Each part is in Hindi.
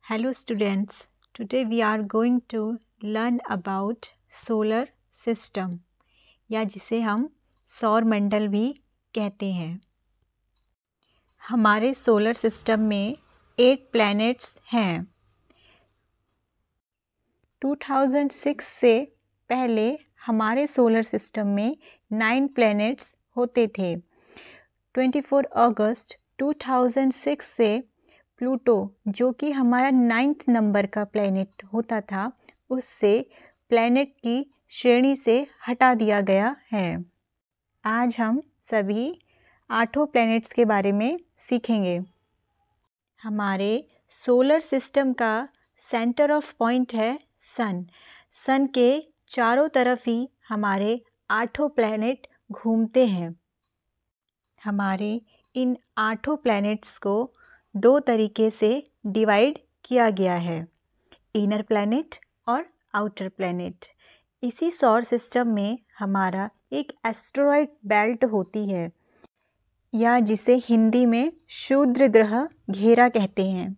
Hello students, today we are going to learn about solar system या जिसे हम सौर मंडल भी कहते हैं। हमारे सोलर सिस्टम में 8 प्लैनेट्स हैं। 2006 से पहले हमारे सोलर सिस्टम में 9 प्लैनेट्स होते थे। 24 अगस्त 2006 से प्लूटो, जो कि हमारा 9th नंबर का प्लैनेट होता था, उससे प्लैनेट की श्रेणी से हटा दिया गया है। आज हम सभी 8 प्लैनेट्स के बारे में सीखेंगे। हमारे सोलर सिस्टम का सेंटर ऑफ पॉइंट है सन। सन के चारों तरफ ही हमारे 8 प्लैनेट घूमते हैं। हमारे इन 8 प्लैनेट्स को 2 तरीके से डिवाइड किया गया है, इनर प्लैनेट और आउटर प्लैनेट। इसी सौर सिस्टम में हमारा एक एस्टेरॉयड बेल्ट होती है, या जिसे हिंदी में क्षुद्र ग्रह घेरा कहते हैं।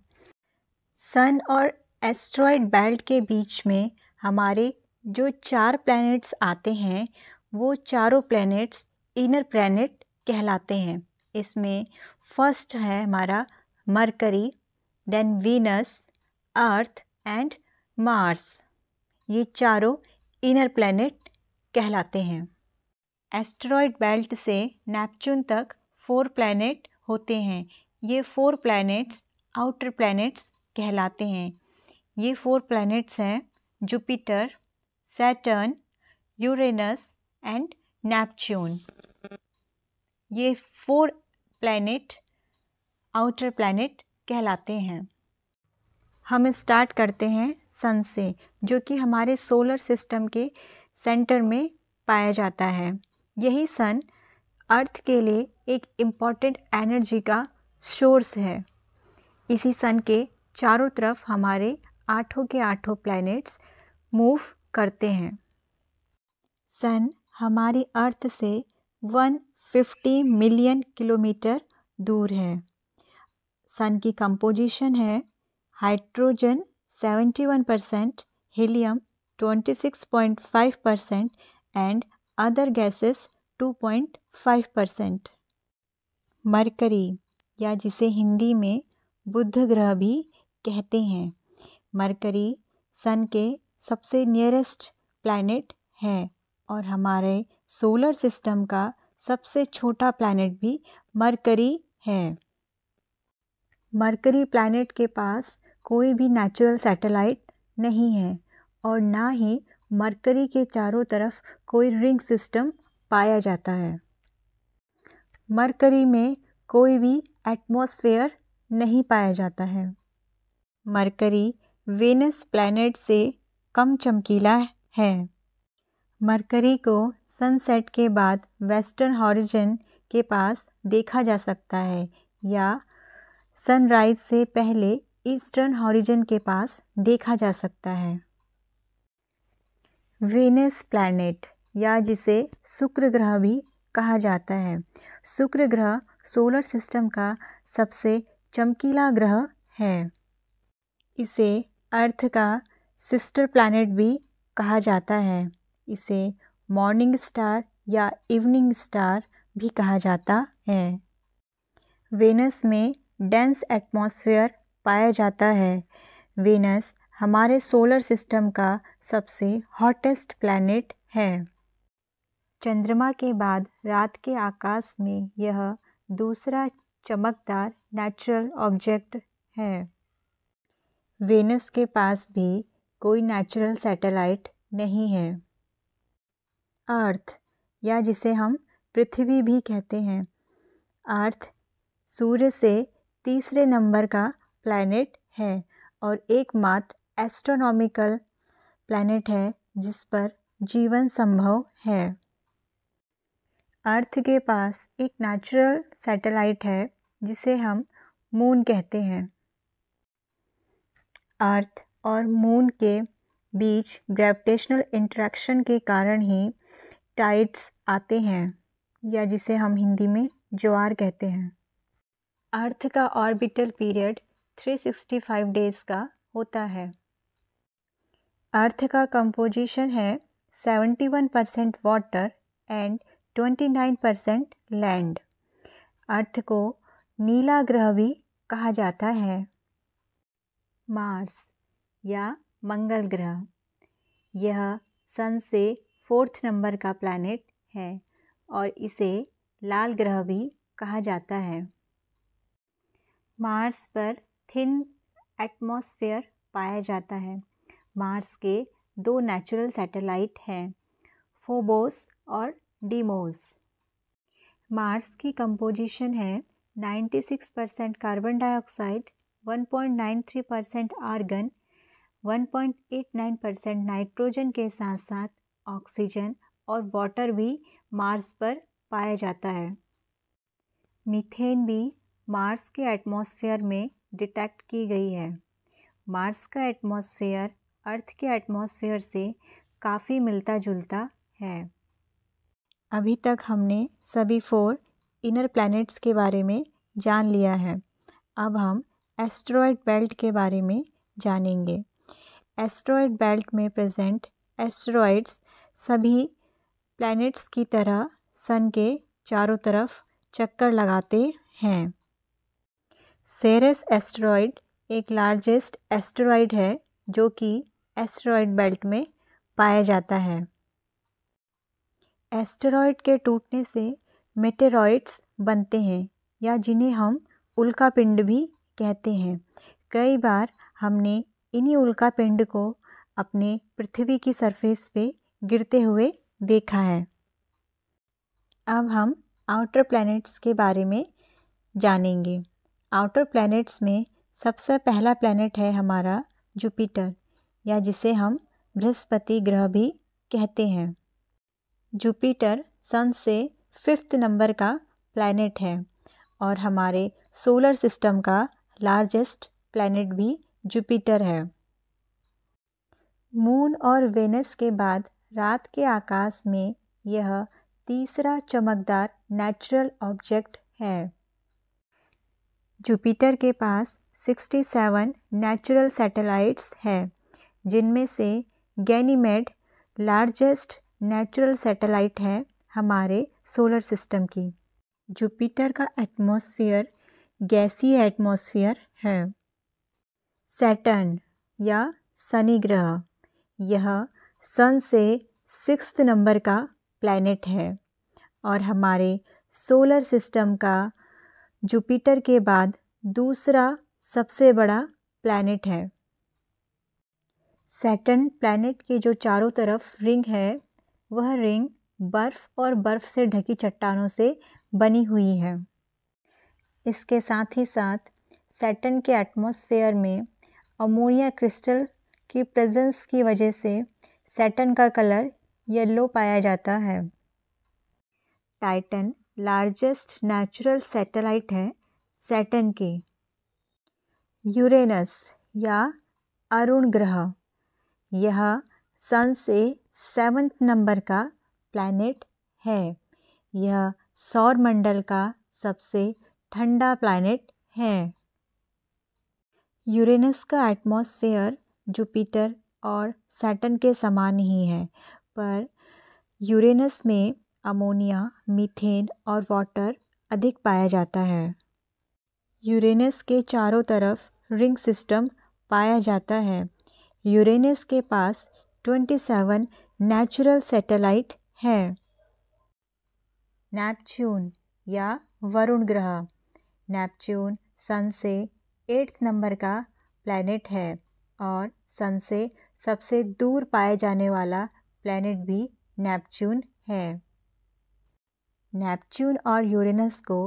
सन और एस्टेरॉयड बेल्ट के बीच में हमारे जो 4 प्लैनेट्स आते हैं, वो चारों प्लैनेट्स इनर प्लैनेट कहलाते हैं। इसमें फर्स्ट है हमारा Mercury, then Venus, Earth and Mars. ये चारों इनर प्लैनेट कहलाते हैं। एस्टेरॉयड बेल्ट से नेपच्यून तक 4 प्लैनेट होते हैं। ये 4 प्लैनेट्स आउटर प्लैनेट्स कहलाते हैं। ये 4 प्लैनेट्स हैं Jupiter, Saturn, Uranus and Neptune. ये 4 प्लैनेट आउटर प्लैनेट कहलाते हैं। हम स्टार्ट करते हैं सन से, जो कि हमारे सोलर सिस्टम के सेंटर में पाया जाता है। यही सन अर्थ के लिए एक इम्पॉर्टेंट एनर्जी का सोर्स है। इसी सन के चारों तरफ हमारे 8 के 8 प्लैनेट्स मूव करते हैं। सन हमारी अर्थ से 150 मिलियन किलोमीटर दूर है। सन की कंपोजिशन है hydrogen 71%, helium 26.5% and other gases 2.5%। Mercury, या जिसे हिंदी में बुध ग्रह भी कहते हैं, मरकरी सन के सबसे नियरेस्ट प्लैनेट है और हमारे सोलर सिस्टम का सबसे छोटा प्लैनेट भी मरकरी है। मरकरी प्लैनेट के पास कोई भी नेचुरल सैटेलाइट नहीं है और ना ही मरकरी के चारों तरफ कोई रिंग सिस्टम पाया जाता है। मरकरी में कोई भी एटमॉस्फेयर नहीं पाया जाता है। मरकरी वेनस प्लैनेट से कम चमकीला है। मरकरी को सनसेट के बाद वेस्टर्न हॉरिजन के पास देखा जा सकता है या सनराइज से पहले ईस्टर्न हॉरिजन के पास देखा जा सकता है। वेनस प्लैनेट, या जिसे शुक्र ग्रह भी कहा जाता है, शुक्र ग्रह सोलर सिस्टम का सबसे चमकीला ग्रह है। इसे अर्थ का सिस्टर प्लैनेट भी कहा जाता है। इसे मॉर्निंग स्टार या इवनिंग स्टार भी कहा जाता है। वेनस में डेंस एटमॉस्फेयर पाया जाता है। वेनस हमारे सोलर सिस्टम का सबसे हॉटेस्ट प्लैनेट है। चंद्रमा के बाद रात के आकाश में यह दूसरा चमकदार नेचुरल ऑब्जेक्ट है। वेनस के पास भी कोई नेचुरल सैटेलाइट नहीं है। अर्थ, या जिसे हम पृथ्वी भी कहते हैं, अर्थ सूर्य से तीसरे नंबर का प्लैनेट है और एकमात्र एस्ट्रोनॉमिकल प्लैनेट है जिस पर जीवन संभव है। अर्थ के पास एक नेचुरल सैटेलाइट है जिसे हम मून कहते हैं। अर्थ और मून के बीच ग्रेविटेशनल इंटरेक्शन के कारण ही टाइड्स आते हैं, या जिसे हम हिंदी में ज्वार कहते हैं। अर्थ का ऑर्बिटल पीरियड 365 डेज़ का होता है। अर्थ का कंपोजिशन है 71% वाटर एंड 29% लैंड। अर्थ को नीला ग्रह भी कहा जाता है। मार्स या मंगल ग्रह, यह सन से 4th नंबर का प्लैनेट है और इसे लाल ग्रह भी कहा जाता है। मार्स पर थिन एटमॉस्फेयर पाया जाता है। मार्स के 2 नेचुरल सैटेलाइट हैं, फोबोस और डीमोस। मार्स की कंपोजिशन है 96% कार्बन डाइऑक्साइड, 1.93% आर्गन, 1.89% नाइट्रोजन के साथ साथ ऑक्सीजन और वाटर भी मार्स पर पाया जाता है। मीथेन भी मार्स के एटमॉस्फेयर में डिटेक्ट की गई है। मार्स का एटमॉस्फेयर अर्थ के एटमॉस्फेयर से काफ़ी मिलता जुलता है। अभी तक हमने सभी 4 इनर प्लैनेट्स के बारे में जान लिया है। अब हम एस्टेरॉयड बेल्ट के बारे में जानेंगे। एस्टेरॉयड बेल्ट में प्रेजेंट एस्टेरॉयड्स सभी प्लैनेट्स की तरह सन के चारों तरफ चक्कर लगाते हैं। सेरेस एस्टेरॉयड एक लार्जेस्ट एस्टेरॉयड है जो कि एस्टेरॉयड बेल्ट में पाया जाता है। एस्टेरॉयड के टूटने से मेटेरॉइड्स बनते हैं या जिन्हें हम उल्कापिंड भी कहते हैं। कई बार हमने इन्हीं उल्कापिंड को अपने पृथ्वी की सरफेस पे गिरते हुए देखा है। अब हम आउटर प्लैनेट्स के बारे में जानेंगे। आउटर प्लैनेट्स में सबसे पहला प्लैनेट है हमारा जुपिटर, या जिसे हम बृहस्पति ग्रह भी कहते हैं। जुपिटर सन से 5th नंबर का प्लैनेट है और हमारे सोलर सिस्टम का लार्जेस्ट प्लैनेट भी जुपिटर है। मून और वेनस के बाद रात के आकाश में यह तीसरा चमकदार नेचुरल ऑब्जेक्ट है। जुपिटर के पास 67 नेचुरल सैटेलाइट्स हैं, जिनमें से गैनीमेड लार्जेस्ट नेचुरल सैटेलाइट है हमारे सोलर सिस्टम की। जुपिटर का एटमॉस्फेयर गैसीय एटमॉस्फेयर है। सैटर्न या शनि ग्रह, यह सन से 6th नंबर का प्लैनेट है और हमारे सोलर सिस्टम का जुपिटर के बाद दूसरा सबसे बड़ा प्लैनेट है। सैटर्न प्लैनेट के जो चारों तरफ रिंग है, वह रिंग बर्फ़ और बर्फ़ से ढकी चट्टानों से बनी हुई है। इसके साथ ही साथ सैटर्न के एटमॉस्फेयर में अमोनिया क्रिस्टल की प्रेजेंस की वजह से सैटर्न का कलर येलो पाया जाता है। टाइटन लार्जेस्ट नेचुरल सैटेलाइट है सैटर्न की। यूरेनस या अरुण ग्रह, यह सन से 7th नंबर का प्लैनेट है। यह सौरमंडल का सबसे ठंडा प्लैनेट है। यूरेनस का एटमॉस्फेयर जुपिटर और सैटर्न के समान ही है, पर यूरेनस में अमोनिया, मीथेन और वाटर अधिक पाया जाता है। यूरेनस के चारों तरफ रिंग सिस्टम पाया जाता है। यूरेनस के पास 27 नेचुरल सैटेलाइट है। नेपच्यून या वरुण ग्रह, नेपच्यून सन से 8th नंबर का प्लैनेट है और सन से सबसे दूर पाए जाने वाला प्लैनेट भी नेपच्यून है। नेपच्यून और यूरेनस को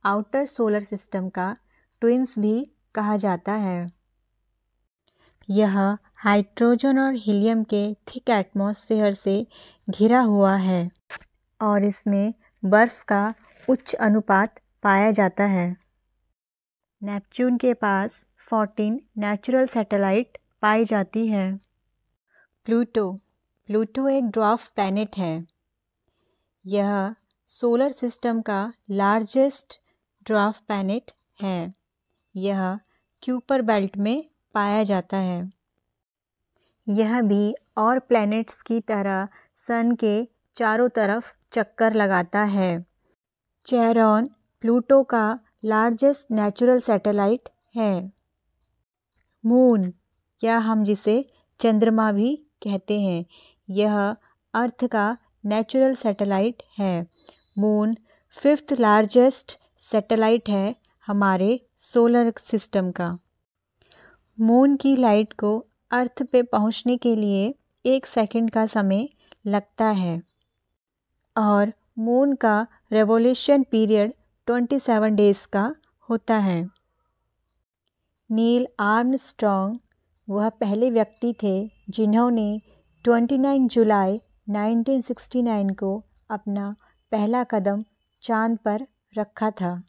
आउटर सोलर सिस्टम का ट्विन्स भी कहा जाता है। यह हाइड्रोजन और हीलियम के थिक एटमॉस्फेयर से घिरा हुआ है और इसमें बर्फ का उच्च अनुपात पाया जाता है। नेपच्यून के पास 14 नेचुरल सैटेलाइट पाई जाती है। प्लूटो एक ड्वार्फ प्लैनेट है। यह सोलर सिस्टम का लार्जेस्ट ड्वार्फ प्लैनेट है। यह क्यूपर बेल्ट में पाया जाता है। यह भी और प्लैनेट्स की तरह सन के चारों तरफ चक्कर लगाता है। चेरॉन प्लूटो का लार्जेस्ट नेचुरल सैटेलाइट है। मून, या हम जिसे चंद्रमा भी कहते हैं, यह अर्थ का नेचुरल सैटेलाइट है। मून 5th लार्जेस्ट सैटेलाइट है हमारे सोलर सिस्टम का। मून की लाइट को अर्थ पे पहुंचने के लिए 1 सेकंड का समय लगता है और मून का रेवोल्यूशन पीरियड 27 डेज का होता है। नील आर्मस्ट्रॉन्ग वह पहले व्यक्ति थे जिन्होंने 29 जुलाई 1969 को अपना पहला कदम चांद पर रखा था।